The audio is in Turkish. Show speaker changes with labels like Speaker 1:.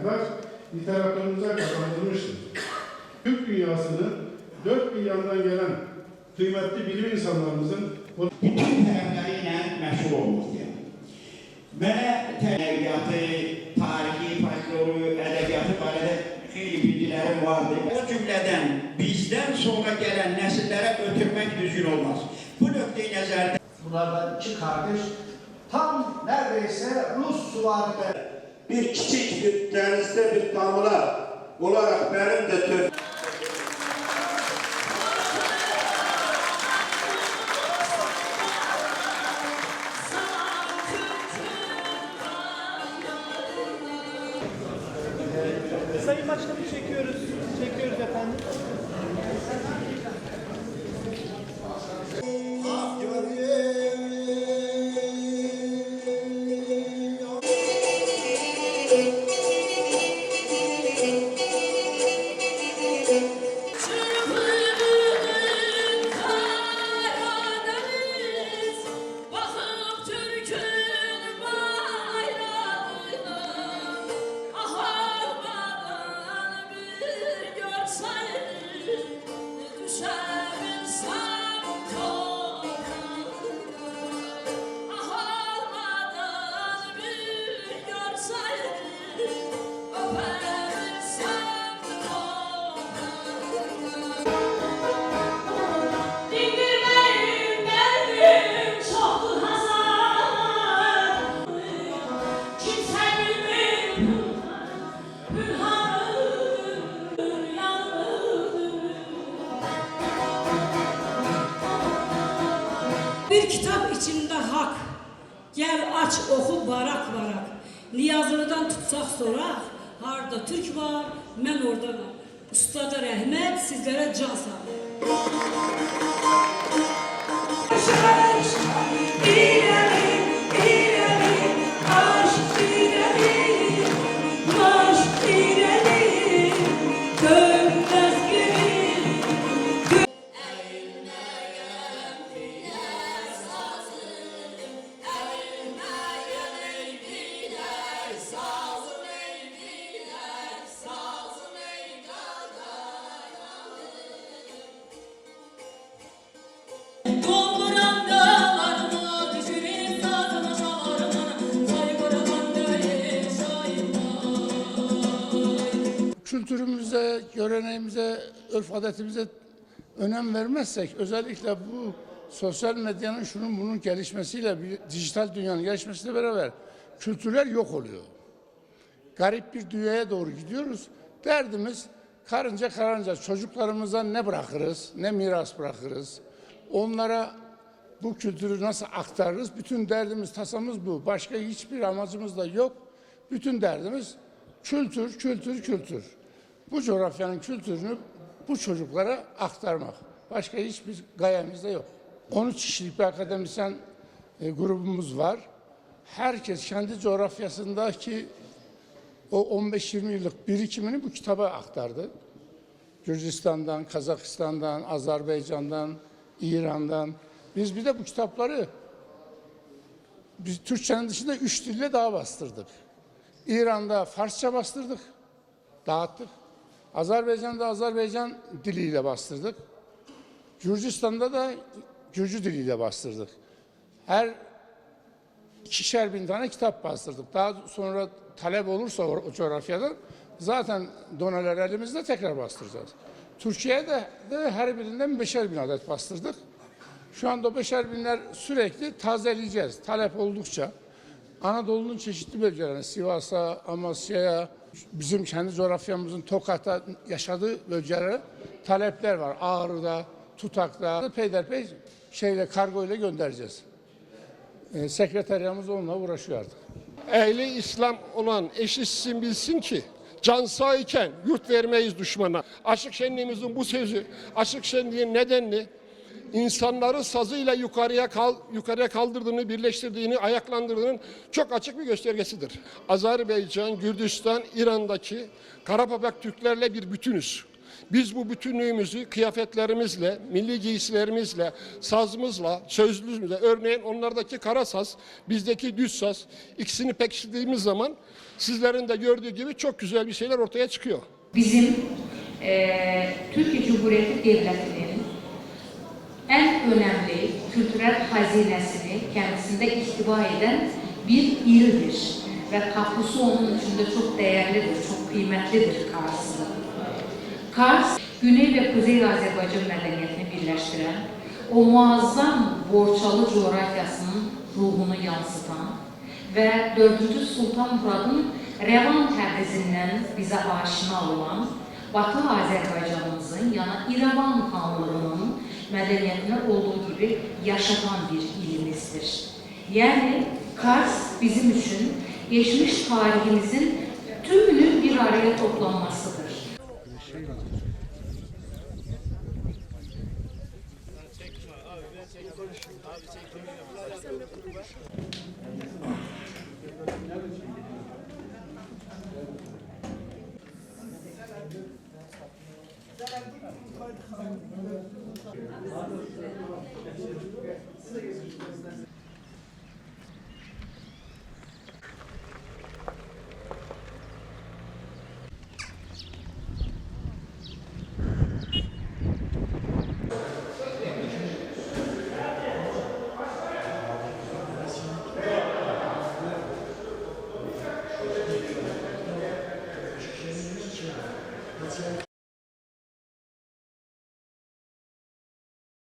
Speaker 1: mesaj literatürümüze kazandırmıştır. Türk dünyasını dört bir yandan gelen kıymetli bilim insanlarımızın
Speaker 2: bütün tərəfləri məşğul olmuşdur. Mənə ədəbiyyatı, tarihi, folkloru, ədəbiyyatı barədə xeyli bilgilərim vardır. O cümlədən bizdən sonra gələn nəsillərə ötürmək düzgün olmaz. Bu nöqteyi nəzərdə
Speaker 3: bunlardan iki kardeş tam neredeyse Rus suvarı
Speaker 4: bir kiçik bir denizde bir damla olarak benim de Türk
Speaker 5: Sayın Başkanım çekiyoruz. Çekiyoruz efendim.
Speaker 6: Bir kitap içinde hak, gel aç oku barak barak. Niyazlı'dan tutsak sorak, harda Türk var, mən orada var. Ustada rəhmət, sizlere can sağlık.
Speaker 7: Kültürümüze, göreneğimize, örf adetimize önem vermezsek, özellikle bu sosyal medyanın şunun bunun gelişmesiyle, dijital dünyanın gelişmesiyle beraber kültürler yok oluyor. Garip bir dünyaya doğru gidiyoruz. Derdimiz karınca karınca çocuklarımıza ne bırakırız, ne miras bırakırız, onlara bu kültürü nasıl aktarırız? Bütün derdimiz, tasamız bu. Başka hiçbir amacımız da yok. Bütün derdimiz kültür, kültür, kültür. Bu coğrafyanın kültürünü bu çocuklara aktarmak. Başka hiçbir gayemiz de yok. 13 kişilik bir akademisyen grubumuz var. Herkes kendi coğrafyasındaki o 15-20 yıllık birikimini bu kitaba aktardı. Gürcistan'dan, Kazakistan'dan, Azerbaycan'dan, İran'dan. Biz bir de bu kitapları Türkçenin dışında 3 dille daha bastırdık. İran'da Farsça bastırdık, dağıttık. Azerbaycan'da Azerbaycan diliyle bastırdık. Gürcistan'da da Gürcü diliyle bastırdık. Her 2'şer bin tane kitap bastırdık. Daha sonra talep olursa o coğrafyadan zaten doneler elimizde tekrar bastıracağız. Türkiye'de de her birinden 5'er bin adet bastırdık. Şu anda 5'er binler sürekli tazeleyeceğiz. Talep oldukça. Anadolu'nun çeşitli bölgelerine, Sivas'a, Amasya'ya, bizim kendi coğrafyamızın Tokat'a yaşadığı bölgelere talepler var. Ağrı'da, Tutak'ta peyderpey kargo ile göndereceğiz. Sekreteriyamız onunla uğraşıyor artık.
Speaker 8: Ehli İslam olan eşitsin bilsin ki can sağ iken yurt vermeyiz düşmana. Aşık şenliğimizin bu sözü, aşık şenliğin nedenli insanları sazıyla yukarıya kaldırdığını, birleştirdiğini, ayaklandırdığının çok açık bir göstergesidir. Azerbaycan, Gürcistan, İran'daki Karababak Türklerle bir bütünüz. Biz bu bütünlüğümüzü kıyafetlerimizle, milli giysilerimizle, sazımızla, sözlüğümüzle, örneğin onlardaki kara saz, bizdeki düz saz, ikisini pekiştirdiğimiz zaman sizlerin de gördüğü gibi çok güzel bir şeyler ortaya çıkıyor.
Speaker 9: Bizim Türkiye Cumhuriyeti Devleti'nin en önemli kültürel hazinesini kendisinde ihtiva eden bir ildir. Ve tapusu onun içinde çok değerlidir, çok kıymetlidir Kars'ın. Kars, Güney ve Kuzey Azerbaycan medeniyetini birleştiren, o muazzam Borçalı coğrafyasının ruhunu yansıtan ve 4. Sultan Murad'ın Revan Təbrizindən bize aşina olan Batı Azerbaycanımızın, yani İrəvan Xanlığının medeniyetini olduğu gibi yaşatan bir ilimizdir. Yani Kars bizim için geçmiş tarihimizin tümünün bir araya toplanmasıdır.